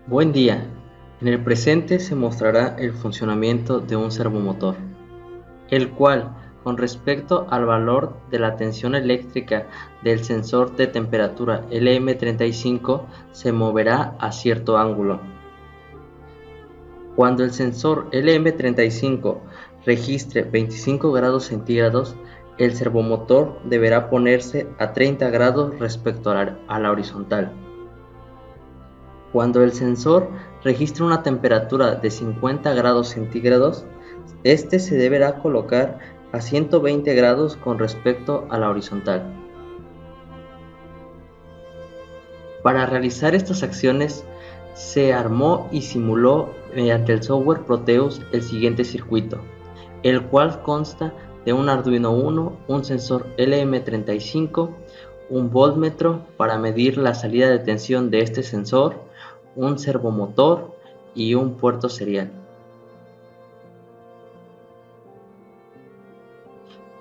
Buen día. En el presente se mostrará el funcionamiento de un servomotor, el cual, con respecto al valor de la tensión eléctrica del sensor de temperatura LM35, se moverá a cierto ángulo. Cuando el sensor LM35 registre 25 grados centígrados, el servomotor deberá ponerse a 30 grados respecto a la horizontal. Cuando el sensor registre una temperatura de 50 grados centígrados, este se deberá colocar a 120 grados con respecto a la horizontal. Para realizar estas acciones, se armó y simuló mediante el software Proteus el siguiente circuito, el cual consta de un Arduino Uno, un sensor LM35, un voltmetro para medir la salida de tensión de este sensor, un servomotor y un puerto serial.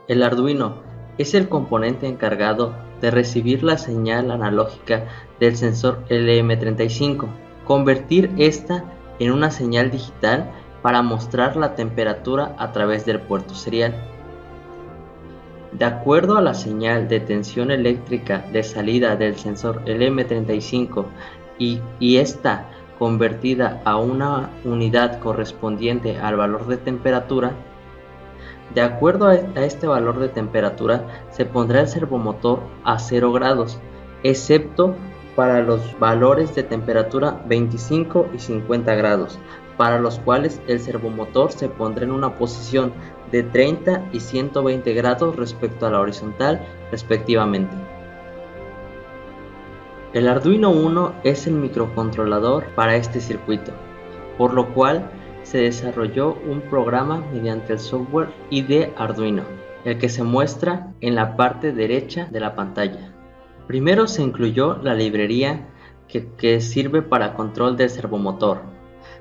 El Arduino es el componente encargado de recibir la señal analógica del sensor LM35, convertir esta en una señal digital para mostrar la temperatura a través del puerto serial. De acuerdo a la señal de tensión eléctrica de salida del sensor LM35 y esta convertida a una unidad correspondiente al valor de temperatura, de acuerdo a este valor de temperatura se pondrá el servomotor a 0 grados, excepto para los valores de temperatura 25 y 50 grados, para los cuales el servomotor se pondrá en una posición de 30 y 120 grados respecto a la horizontal, respectivamente. El Arduino Uno es el microcontrolador para este circuito, por lo cual se desarrolló un programa mediante el software IDE Arduino, el que se muestra en la parte derecha de la pantalla. Primero se incluyó la librería que sirve para control del servomotor.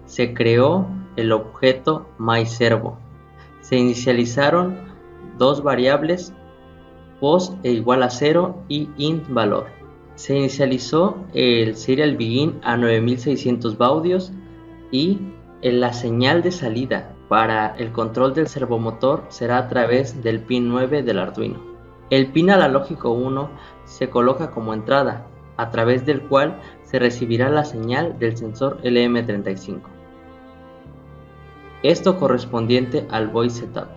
Se creó el objeto MyServo. Se inicializaron dos variables, post e igual a 0 y int valor. Se inicializó el serial begin a 9600 baudios y la señal de salida para el control del servomotor será a través del pin 9 del Arduino. El pin analógico 1 se coloca como entrada, a través del cual se recibirá la señal del sensor LM35. Esto correspondiente al voice setup.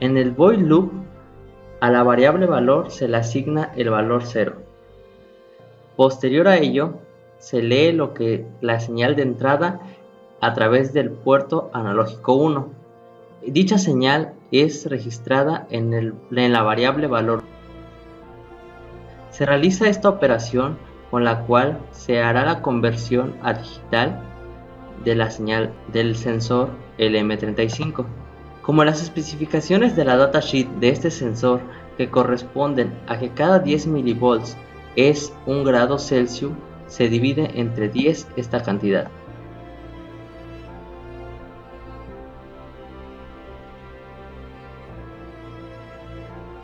En el void loop, a la variable valor se le asigna el valor 0. Posterior a ello, se lee la señal de entrada a través del puerto analógico 1. Dicha señal es registrada en la variable valor. Se realiza esta operación con la cual se hará la conversión a digital de la señal del sensor LM35. Como las especificaciones de la datasheet de este sensor que corresponden a que cada 10 mV es 1 grado Celsius, se divide entre 10 esta cantidad.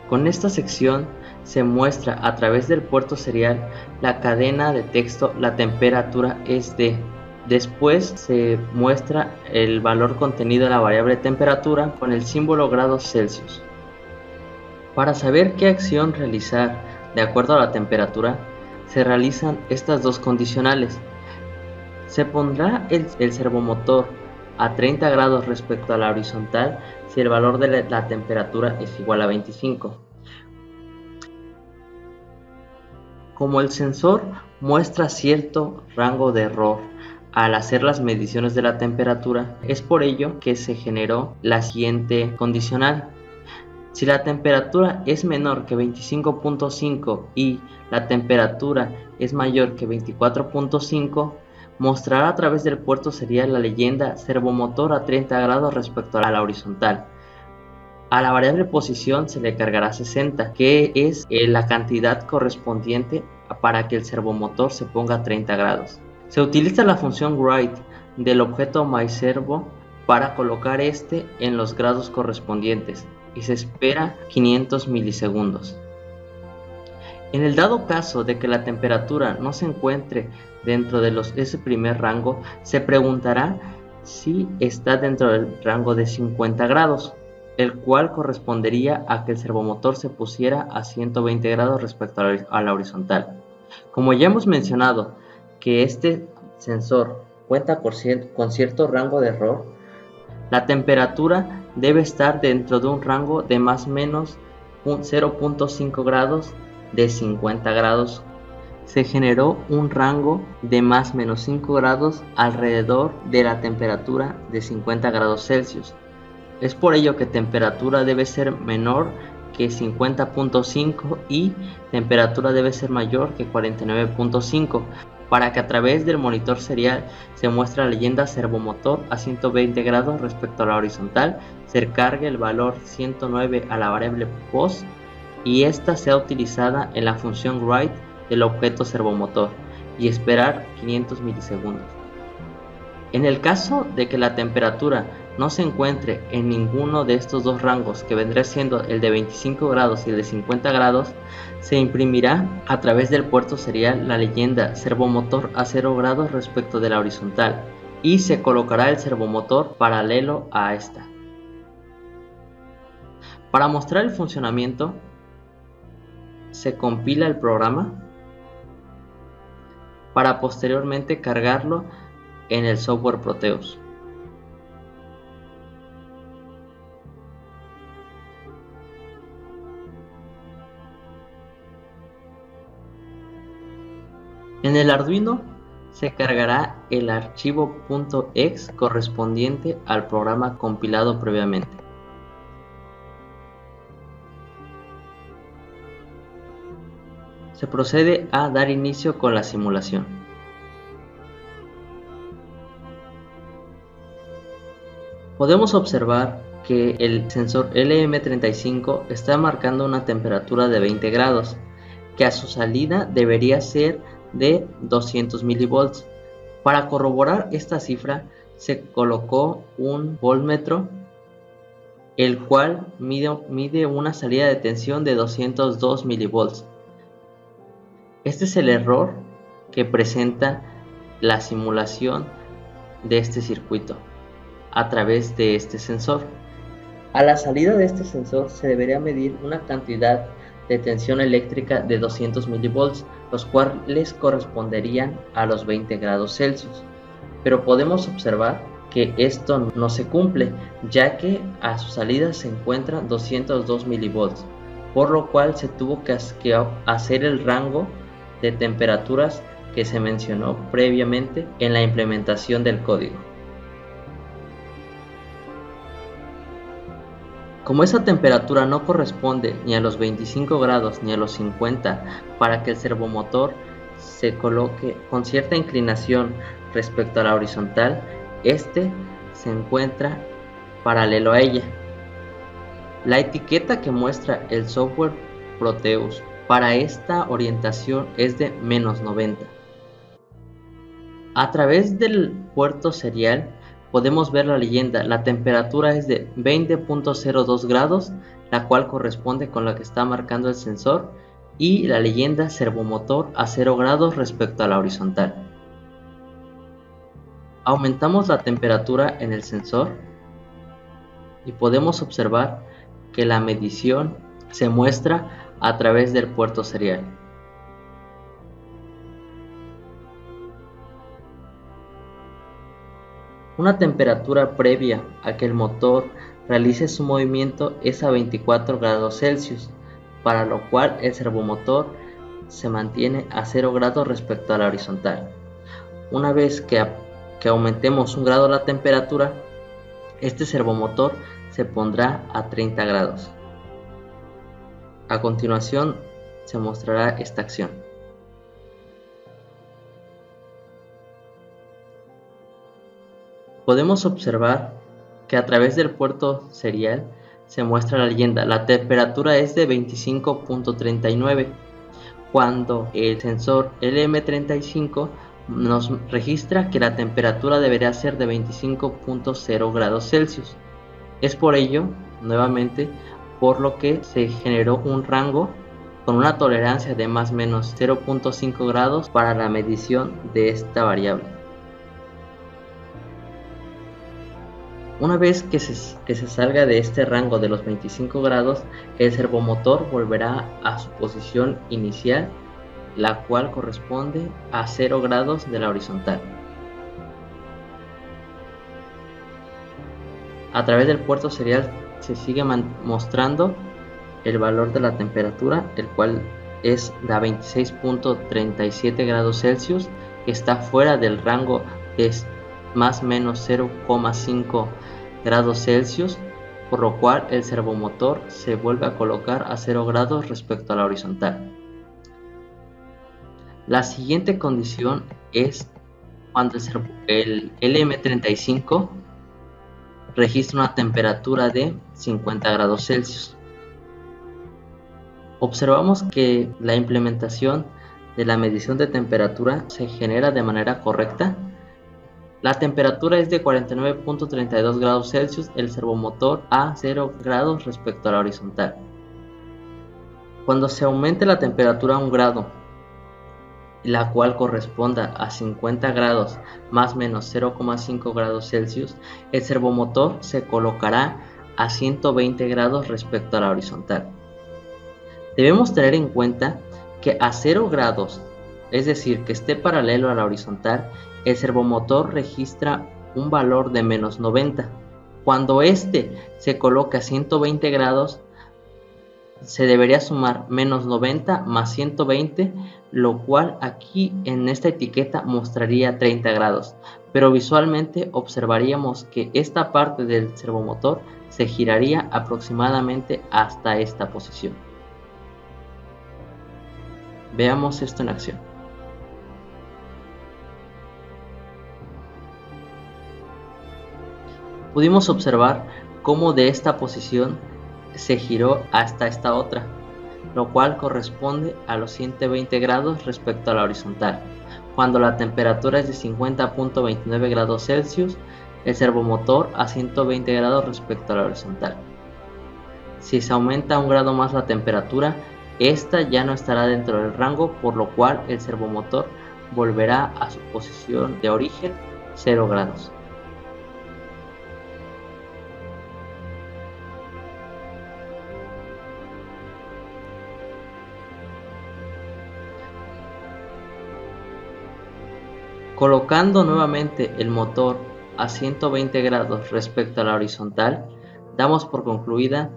Con esta sección se muestra a través del puerto serial la cadena de texto "la temperatura es de". Después se muestra el valor contenido en la variable temperatura con el símbolo grados Celsius. Para saber qué acción realizar de acuerdo a la temperatura, se realizan estas dos condicionales. Se pondrá el servomotor a 30 grados respecto a la horizontal si el valor de la temperatura es igual a 25. Como el sensor muestra cierto rango de error al hacer las mediciones de la temperatura, es por ello que se generó la siguiente condicional. Si la temperatura es menor que 25.5 y la temperatura es mayor que 24.5, mostrará a través del puerto serial la leyenda servomotor a 30 grados respecto a la horizontal. A la variable posición se le cargará 60, que es la cantidad correspondiente para que el servomotor se ponga a 30 grados. Se utiliza la función write del objeto MyServo para colocar este en los grados correspondientes y se espera 500 milisegundos. En el dado caso de que la temperatura no se encuentre dentro de ese primer rango, se preguntará si está dentro del rango de 50 grados, el cual correspondería a que el servomotor se pusiera a 120 grados respecto a la horizontal. Como ya hemos mencionado que este sensor cuenta con cierto rango de error, la temperatura debe estar dentro de un rango de más o menos 0.5 grados de 50 grados. Se generó un rango de más o menos 5 grados alrededor de la temperatura de 50 grados Celsius. Es por ello que temperatura debe ser menor que 50.5 y temperatura debe ser mayor que 49.5 para que a través del monitor serial se muestre la leyenda servomotor a 120 grados respecto a la horizontal, se cargue el valor 109 a la variable POS y esta sea utilizada en la función write del objeto servomotor y esperar 500 milisegundos. En el caso de que la temperatura no se encuentre en ninguno de estos dos rangos, que vendrá siendo el de 25 grados y el de 50 grados, se imprimirá a través del puerto serial la leyenda servomotor a 0 grados respecto de la horizontal y se colocará el servomotor paralelo a esta. Para mostrar el funcionamiento, se compila el programa para posteriormente cargarlo en el software Proteus. En el Arduino se cargará el archivo .exe correspondiente al programa compilado previamente. Se procede a dar inicio con la simulación. Podemos observar que el sensor LM35 está marcando una temperatura de 20 grados, que a su salida debería ser de 200 milivolts. Para corroborar esta cifra se colocó un voltmetro, el cual mide una salida de tensión de 202 milivolts. Este es el error que presenta la simulación de este circuito a través de este sensor. A la salida de este sensor se debería medir una cantidad de tensión eléctrica de 200 milivolts, los cuales corresponderían a los 20 grados Celsius. Pero podemos observar que esto no se cumple, ya que a su salida se encuentran 202 milivolts, por lo cual se tuvo que hacer el rango de temperaturas que se mencionó previamente en la implementación del código. Como esa temperatura no corresponde ni a los 25 grados ni a los 50 para que el servomotor se coloque con cierta inclinación respecto a la horizontal, este se encuentra paralelo a ella. La etiqueta que muestra el software Proteus para esta orientación es de -90. A través del puerto serial podemos ver la leyenda, la temperatura es de 20.02 grados, la cual corresponde con la que está marcando el sensor, y la leyenda servomotor a 0 grados respecto a la horizontal. Aumentamos la temperatura en el sensor y podemos observar que la medición se muestra a través del puerto serial. Una temperatura previa a que el motor realice su movimiento es a 24 grados Celsius, para lo cual el servomotor se mantiene a 0 grados respecto a la horizontal. Una vez que aumentemos un grado la temperatura, este servomotor se pondrá a 30 grados. A continuación se mostrará esta acción. Podemos observar que a través del puerto serial se muestra la leyenda, la temperatura es de 25.39, cuando el sensor LM35 nos registra que la temperatura debería ser de 25.0 grados Celsius. Es por ello, nuevamente, por lo que se generó un rango con una tolerancia de más o menos 0.5 grados para la medición de esta variable. Una vez que se salga de este rango de los 25 grados, el servomotor volverá a su posición inicial, la cual corresponde a 0 grados de la horizontal. A través del puerto serial se sigue mostrando el valor de la temperatura, el cual es de 26.37 grados Celsius, que está fuera del rango de más o menos 0,5 grados Celsius, por lo cual el servomotor se vuelve a colocar a 0 grados respecto a la horizontal. La siguiente condición es cuando el LM35 registra una temperatura de 50 grados Celsius. Observamos que la implementación de la medición de temperatura se genera de manera correcta. La temperatura es de 49.32 grados Celsius, el servomotor a 0 grados respecto a la horizontal. Cuando se aumente la temperatura a 1 grado, la cual corresponda a 50 grados más o menos 0,5 grados Celsius, el servomotor se colocará a 120 grados respecto a la horizontal. Debemos tener en cuenta que a 0 grados, es decir, que esté paralelo a la horizontal, el servomotor registra un valor de menos 90. Cuando este se coloca a 120 grados, se debería sumar menos 90 más 120, lo cual aquí en esta etiqueta mostraría 30 grados, pero visualmente observaríamos que esta parte del servomotor se giraría aproximadamente hasta esta posición. Veamos esto en acción. Pudimos observar cómo de esta posición se giró hasta esta otra, lo cual corresponde a los 120 grados respecto a la horizontal. Cuando la temperatura es de 50.29 grados Celsius, el servomotor a 120 grados respecto a la horizontal. Si se aumenta 1 grado más la temperatura, esta ya no estará dentro del rango, por lo cual el servomotor volverá a su posición de origen, 0 grados. Colocando nuevamente el motor a 120 grados respecto a la horizontal, damos por concluida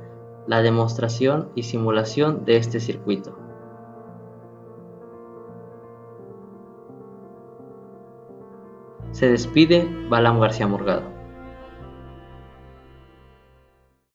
la demostración y simulación de este circuito. Se despide Balam García Morgado.